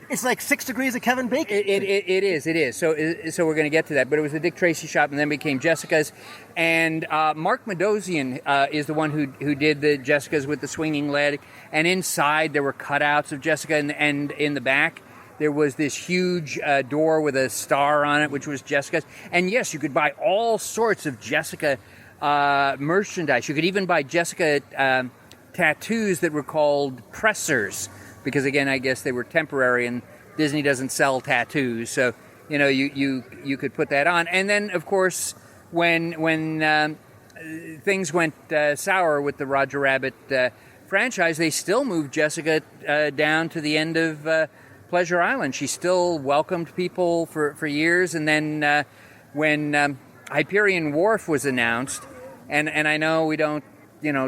It's like 6 Degrees of Kevin Bacon. It is. So we're going to get to that. But it was a Dick Tracy shop, and then became Jessica's. And Mark Medozian is the one who did the Jessica's with the swinging leg. And inside there were cutouts of Jessica, and in the back there was this huge door with a star on it, which was Jessica's. And yes, you could buy all sorts of Jessica merchandise. You could even buy Jessica tattoos that were called pressers, because again, I guess they were temporary, and Disney doesn't sell tattoos, so you could put that on. And then, of course, when things went sour with the Roger Rabbit franchise, they still moved Jessica down to the end of Pleasure Island. She still welcomed people for years, and then when Hyperion Wharf was announced, and I know we don't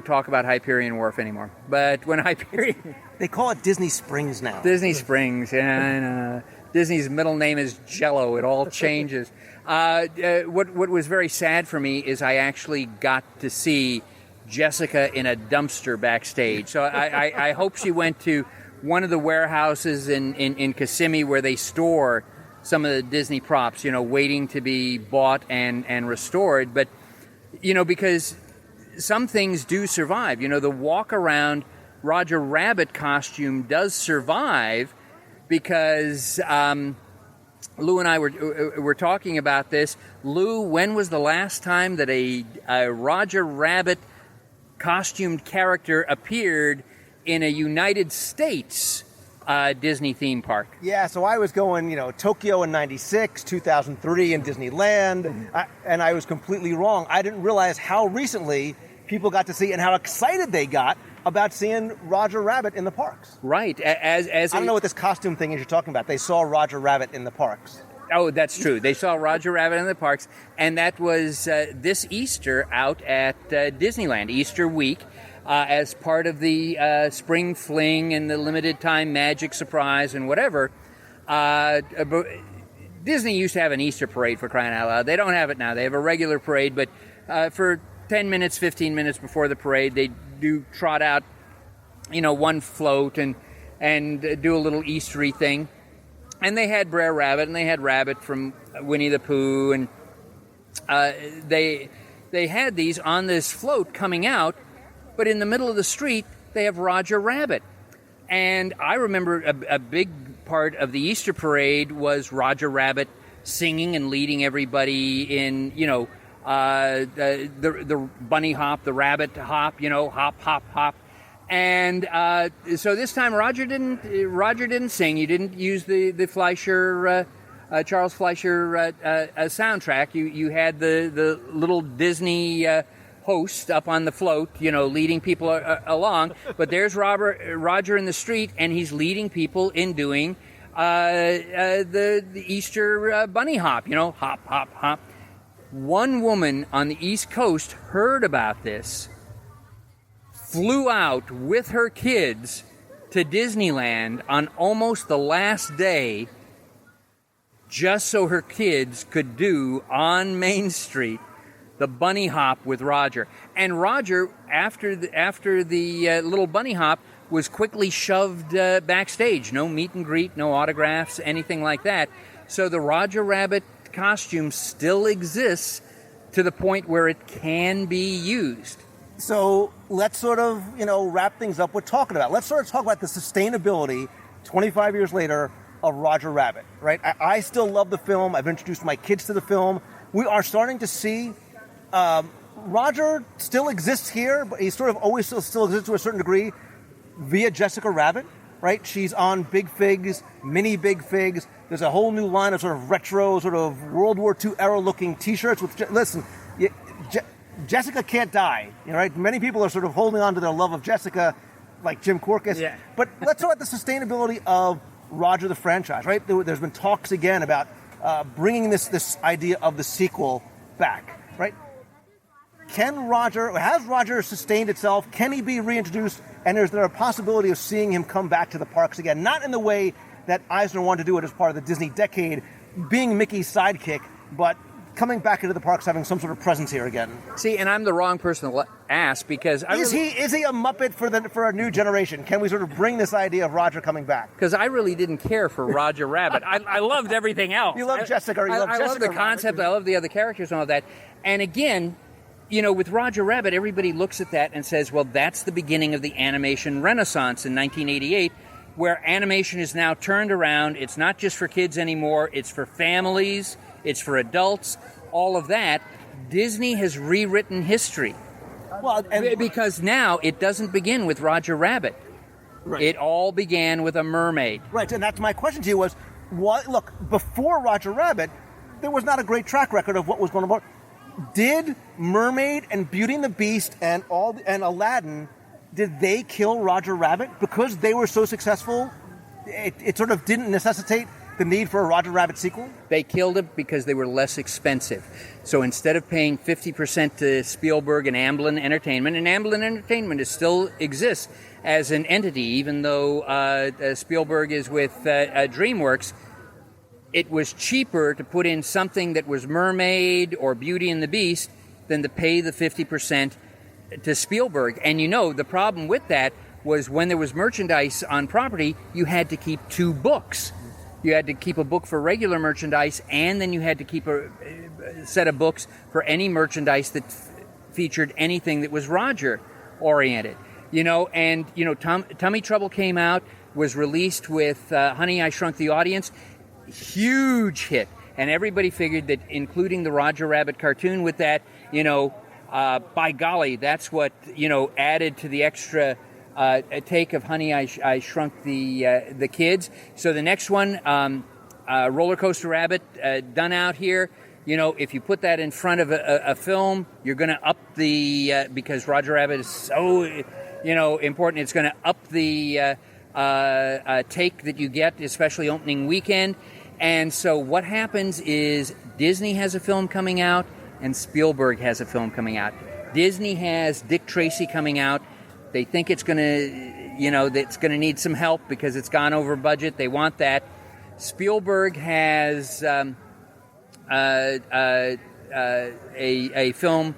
talk about Hyperion Wharf anymore, but when Hyperion... They call it Disney Springs now. Disney Springs, yeah, I know. Disney's middle name is Jello. It all changes. What was very sad for me is I actually got to see Jessica in a dumpster backstage. So I hope she went to one of the warehouses in Kissimmee where they store some of the Disney props, waiting to be bought and restored. But, because some things do survive. The walk-around Roger Rabbit costume does survive because Lou and I were talking about this. Lou, when was the last time that a Roger Rabbit costumed character appeared in a United States Disney theme park? Yeah, so I was going, Tokyo in 96, 2003 in Disneyland, and I was completely wrong. I didn't realize how recently people got to see and how excited they got about seeing Roger Rabbit in the parks. Right. I don't know what this costume thing is you're talking about. They saw Roger Rabbit in the parks. Oh, that's true. They saw Roger Rabbit in the parks, and that was this Easter out at Disneyland, Easter week, as part of the Spring Fling and the limited time magic surprise and whatever. Disney used to have an Easter parade, for crying out loud. They don't have it now. They have a regular parade, but for 10 minutes, 15 minutes before the parade, they do trot out, one float and do a little Eastery thing. And they had Brer Rabbit, and they had Rabbit from Winnie the Pooh, and they had these on this float coming out, but in the middle of the street, they have Roger Rabbit. And I remember a big part of the Easter parade was Roger Rabbit singing and leading everybody in, the bunny hop, the rabbit hop, hop, hop, hop. And so this time Roger didn't sing. You didn't use the Fleischer, Charles Fleischer soundtrack. You had the little Disney host up on the float, leading people along. But there's Roger in the street, and he's leading people in doing the Easter bunny hop. Hop, hop, hop. One woman on the East Coast heard about this, flew out with her kids to Disneyland on almost the last day, just so her kids could do on Main Street the bunny hop with Roger. And Roger, after the little bunny hop, was quickly shoved backstage. No meet and greet, no autographs, anything like that. So the Roger Rabbit costume still exists to the point where it can be used. So let's sort of, wrap things up with talking about. Let's sort of talk about the sustainability 25 years later of Roger Rabbit, right? I still love the film. I've introduced my kids to the film. We are starting to see Roger still exists here, but he sort of always still exists to a certain degree via Jessica Rabbit, right? She's on Big Figs, mini Big Figs. There's a whole new line of sort of retro, sort of World War II era looking T-shirts with, Jessica can't die, right? Many people are sort of holding on to their love of Jessica, like Jim Korkis. Yeah. But let's talk about the sustainability of Roger the franchise, right? There's been talks again about bringing this idea of the sequel back, right? Has Roger sustained itself? Can he be reintroduced? And is there a possibility of seeing him come back to the parks again? Not in the way that Eisner wanted to do it as part of the Disney decade, being Mickey's sidekick, but coming back into the parks, having some sort of presence here again. See, and I'm the wrong person to ask, because is he a Muppet for a new generation? Can we sort of bring this idea of Roger coming back? Because I really didn't care for Roger Rabbit. I loved everything else. You love Jessica. I love the concept. I love the other characters and all that. And again, with Roger Rabbit, everybody looks at that and says, well, that's the beginning of the animation renaissance in 1988, where animation is now turned around. It's not just for kids anymore. It's for families. It's for adults. All of that. Disney has rewritten history. Well, because now it doesn't begin with Roger Rabbit. Right. It all began with a mermaid. Right, and that's my question to you was, look, before Roger Rabbit, there was not a great track record of what was going on. Did Mermaid and Beauty and the Beast and Aladdin, did they kill Roger Rabbit? Because they were so successful, it sort of didn't necessitate the need for a Roger Rabbit sequel? They killed it because they were less expensive. So instead of paying 50% to Spielberg and Amblin Entertainment still exists as an entity, even though Spielberg is with DreamWorks. It was cheaper to put in something that was Mermaid or Beauty and the Beast than to pay the 50% to Spielberg. And the problem with that was when there was merchandise on property, you had to keep two books. You had to keep a book for regular merchandise, and then you had to keep a set of books for any merchandise that featured anything that was Roger-oriented. Tummy Trouble came out. was released with Honey, I Shrunk the Audience. Huge hit. And everybody figured that including the Roger Rabbit cartoon with that, by golly, that's what, added to the extra take of Honey, I Shrunk the Kids. So the next one, Roller Coaster Rabbit, done out here. If you put that in front of a film, you're going to up the, because Roger Rabbit is so, important, it's going to up the take that you get, especially opening weekend. And so what happens is Disney has a film coming out and Spielberg has a film coming out. Disney has Dick Tracy coming out. They think it's going to, that's going to need some help because it's gone over budget. They want that. Spielberg has a film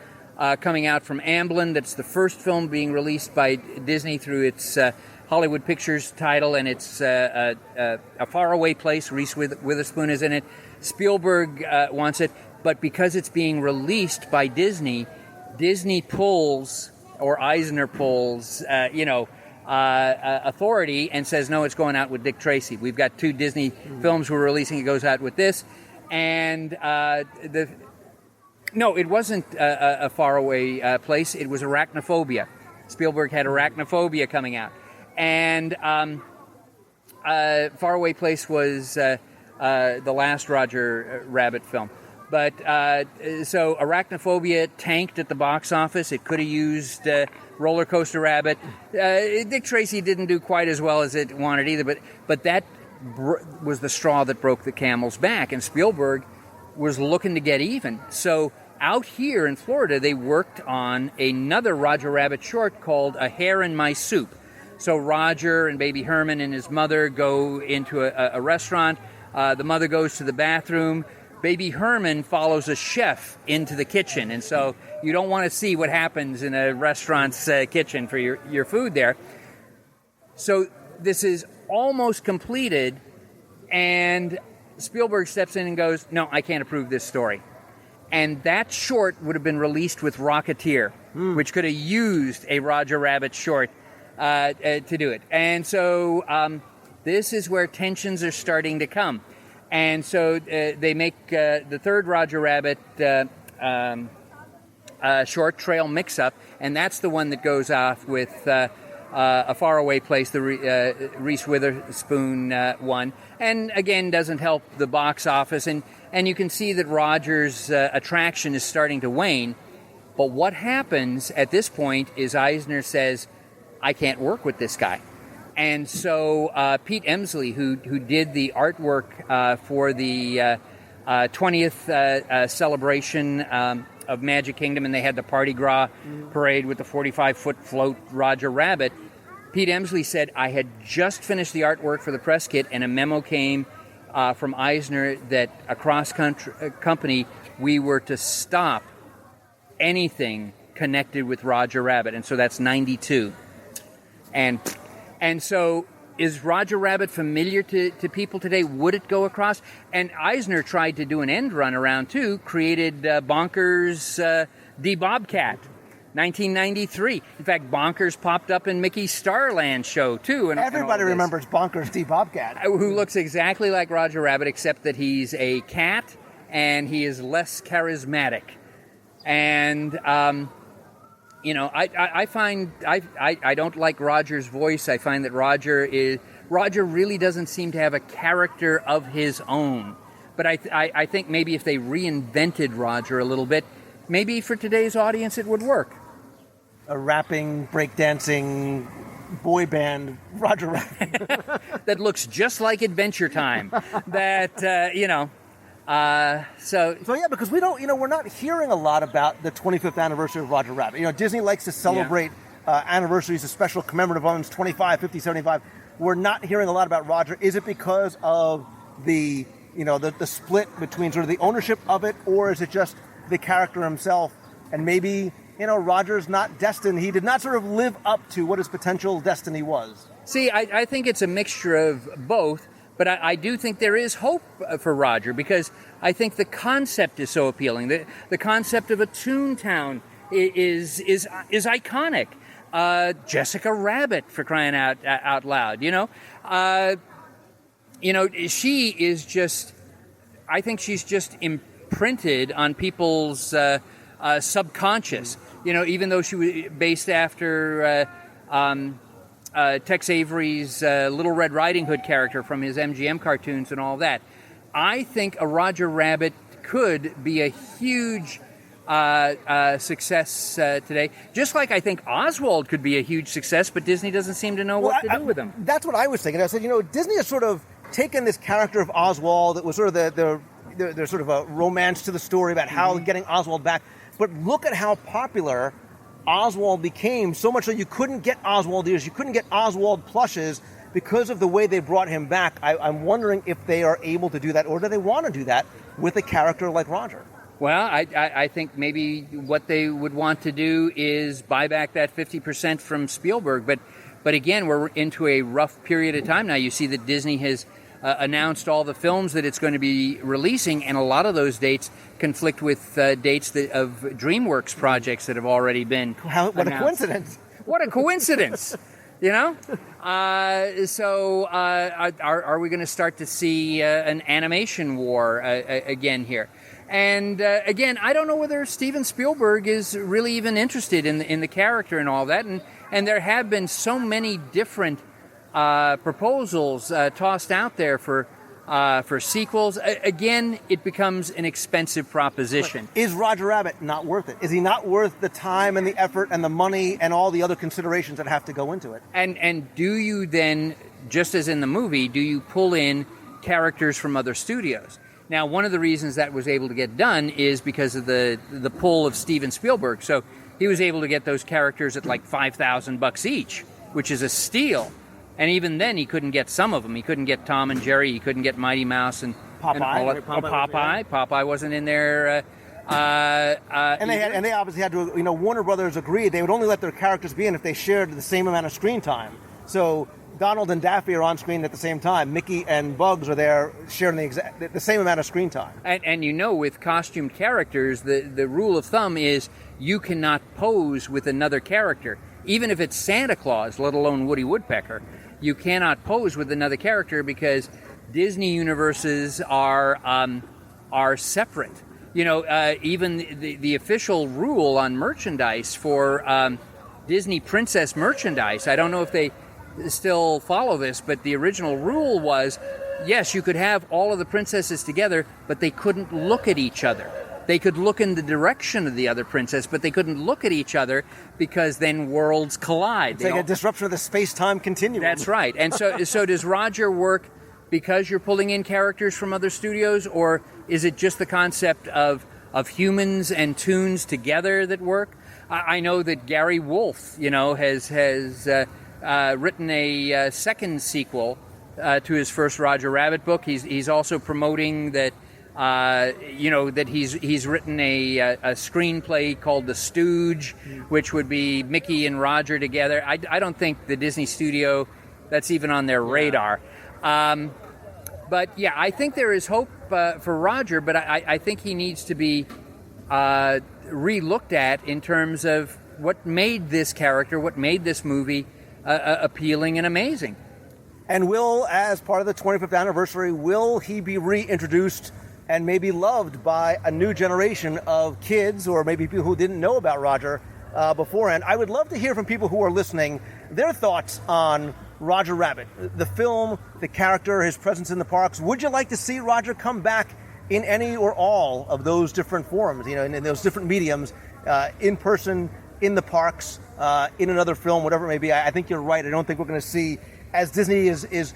coming out from Amblin. That's the first film being released by Disney through its Hollywood Pictures title, and it's A Faraway Place. Reese Witherspoon is in it. Spielberg wants it, but because it's being released by Disney, Disney pulls, or Eisner pulls, authority and says, no, it's going out with Dick Tracy. We've got 2 Disney films we're releasing. It goes out with this. And no, it wasn't a faraway place. It was Arachnophobia. Spielberg had Arachnophobia coming out. And Faraway Place was the last Roger Rabbit film. But so Arachnophobia tanked at the box office. It could have used Roller Coaster Rabbit. Dick Tracy didn't do quite as well as it wanted either. But that was the straw that broke the camel's back. And Spielberg was looking to get even. So out here in Florida, they worked on another Roger Rabbit short called A Hair in My Soup. So Roger and Baby Herman and his mother go into a restaurant. The mother goes to the bathroom. Baby Herman follows a chef into the kitchen. And so you don't want to see what happens in a restaurant's kitchen for your food there. So this is almost completed, and Spielberg steps in and goes, no, I can't approve this story. And that short would have been released with Rocketeer, which could have used a Roger Rabbit short to do it. And so this is where tensions are starting to come. And so they make the third Roger Rabbit short, Trail Mix-Up, and that's the one that goes off with A Faraway Place, the Reese Witherspoon one. And again, doesn't help the box office. And you can see that Roger's attraction is starting to wane. But what happens at this point is Eisner says, I can't work with this guy. And so Pete Emsley, who did the artwork for the 20th celebration of Magic Kingdom, and they had the Party Gras parade with the 45-foot float Roger Rabbit, Pete Emsley said, I had just finished the artwork for the press kit, and a memo came from Eisner that across company we were to stop anything connected with Roger Rabbit. And so that's 92. And so is Roger Rabbit familiar to people today? Would it go across? And Eisner tried to do an end run around, too, created Bonkers D. Bobcat, 1993. In fact, Bonkers popped up in Mickey's Starland show, too. Everybody remembers Bonkers D. Bobcat. Who looks exactly like Roger Rabbit, except that he's a cat and he is less charismatic. And... I find I don't like Roger's voice. I find that Roger really doesn't seem to have a character of his own. But I think maybe if they reinvented Roger a little bit, maybe for today's audience it would work. A rapping, breakdancing boy band Roger Rabbit that looks just like Adventure Time. That So yeah, because we don't, we're not hearing a lot about the 25th anniversary of Roger Rabbit. Disney likes to celebrate anniversaries, of special commemorative ones, 25, 50, 75. We're not hearing a lot about Roger. Is it because of the split between sort of the ownership of it, or is it just the character himself? And maybe, Roger's not destined. He did not sort of live up to what his potential destiny was. See, I think it's a mixture of both. But I do think there is hope for Roger, because I think the concept is so appealing. The concept of a Toontown is iconic. Jessica Rabbit, for crying out loud. She is just. I think she's just imprinted on people's subconscious. Even though she was based after Tex Avery's Little Red Riding Hood character from his MGM cartoons and all that, I think a Roger Rabbit could be a huge success today. Just like I think Oswald could be a huge success, but Disney doesn't seem to know what to do with him. That's what I was thinking. I said, Disney has sort of taken this character of Oswald. It was sort of there's sort of a romance to the story about how getting Oswald back. But look at how popular Oswald became, so much so you couldn't get Oswald ears, you couldn't get Oswald plushes because of the way they brought him back. I'm wondering if they are able to do that, or do they want to do that with a character like Roger? Well, I think maybe what they would want to do is buy back that 50% from Spielberg. But again, we're into a rough period of time now. You see that Disney has announced all the films that it's going to be releasing, and a lot of those dates conflict with dates of DreamWorks projects that have already been announced. What a coincidence! What a coincidence! So are we going to start to see an animation war again here? And again, I don't know whether Steven Spielberg is really even interested in the character and all that. And there have been so many different proposals tossed out there for sequels. Again, it becomes an expensive proposition. Is Roger Rabbit not worth it? Is he not worth the time and the effort and the money and all the other considerations that have to go into it? And do you then, just as in the movie, do you pull in characters from other studios? Now, one of the reasons that was able to get done is because of the pull of Steven Spielberg. So he was able to get those characters at like $5,000 each, which is a steal. And even then, he couldn't get some of them. He couldn't get Tom and Jerry. He couldn't get Mighty Mouse and Popeye. And all that. Popeye. Popeye wasn't in there. And they obviously had to. Warner Brothers agreed they would only let their characters be in if they shared the same amount of screen time. So Donald and Daffy are on screen at the same time. Mickey and Bugs are there sharing the same amount of screen time. And with costumed characters, the rule of thumb is you cannot pose with another character. Even if it's Santa Claus, let alone Woody Woodpecker, you cannot pose with another character because Disney universes are separate. Even the official rule on merchandise for Disney princess merchandise, I don't know if they still follow this, but the original rule was, yes, you could have all of the princesses together, but they couldn't look at each other. They could look in the direction of the other princess, but they couldn't look at each other because then worlds collide. It's like a disruption of the space-time continuum. That's right. And so does Roger work because you're pulling in characters from other studios, or is it just the concept of humans and toons together that work? I know that Gary Wolfe, has written a second sequel to his first Roger Rabbit book. He's also promoting that. That he's written a screenplay called The Stooge, which would be Mickey and Roger together. I don't think the Disney studio, that's even on their radar. But yeah, I think there is hope for Roger, but I think he needs to be re-looked at in terms of what made this character, what made this movie appealing and amazing. And as part of the 25th anniversary, will he be reintroduced and maybe loved by a new generation of kids, or maybe people who didn't know about Roger beforehand? I would love to hear from people who are listening their thoughts on Roger Rabbit, the film, the character, his presence in the parks. Would you like to see Roger come back in any or all of those different forms, in those different mediums, in person, in the parks, in another film, whatever it may be? I think you're right. I don't think we're going to see, as Disney is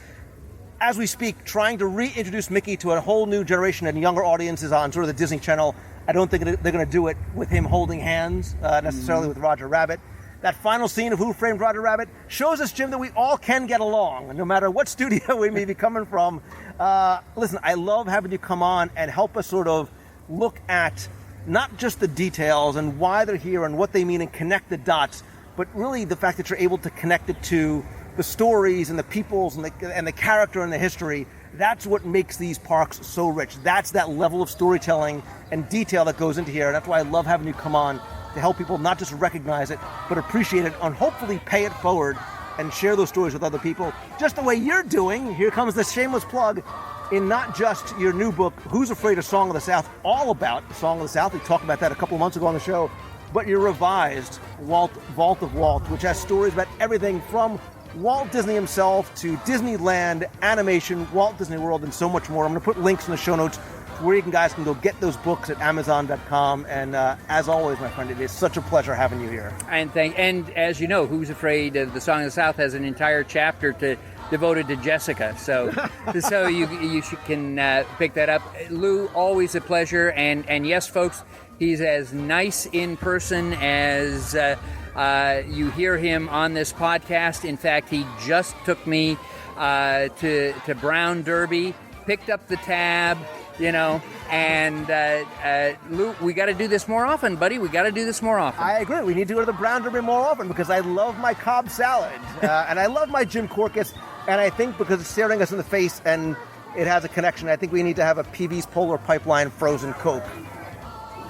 as we speak, trying to reintroduce Mickey to a whole new generation and younger audiences on sort of the Disney Channel. I don't think they're going to do it with him holding hands, necessarily with Roger Rabbit. That final scene of Who Framed Roger Rabbit shows us, Jim, that we all can get along, no matter what studio we may be coming from. Listen, I love having you come on and help us sort of look at not just the details and why they're here and what they mean and connect the dots, but really the fact that you're able to connect it to the stories and the peoples and the character and the history. That's what makes these parks so rich. That's that level of storytelling and detail that goes into here. And that's why I love having you come on to help people not just recognize it, but appreciate it and hopefully pay it forward and share those stories with other people, just the way you're doing. Here comes the shameless plug in not just your new book, Who's Afraid of Song of the South, all about Song of the South. We talked about that a couple of months ago on the show, but your revised Vault of Walt, which has stories about everything from Walt Disney himself to Disneyland, animation, Walt Disney World, and so much more. I'm going to put links in the show notes where you guys can go get those books at Amazon.com. And as always, my friend, it is such a pleasure having you here. And as you know, Who's Afraid of the Song of the South has an entire chapter devoted to Jessica. So you can pick that up. Lou, always a pleasure. And yes, folks, he's as nice in person as you hear him on this podcast. In fact, he just took me to Brown Derby, picked up the tab, and Lou, we got to do this more often, buddy. We got to do this more often. I agree. We need to go to the Brown Derby more often because I love my Cobb salad and I love my Jim Korkis. And I think because it's staring us in the face and it has a connection, I think we need to have a PB's Polar Pipeline frozen Coke.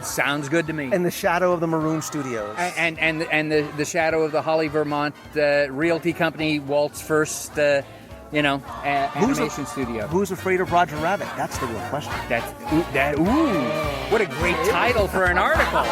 Sounds good to me. In the shadow of the Maroon Studios. And the shadow of the Holly, Vermont Realty Company, Walt's first, animation studio. Who's Afraid of Roger Rabbit? That's the real question. What a great title for an article.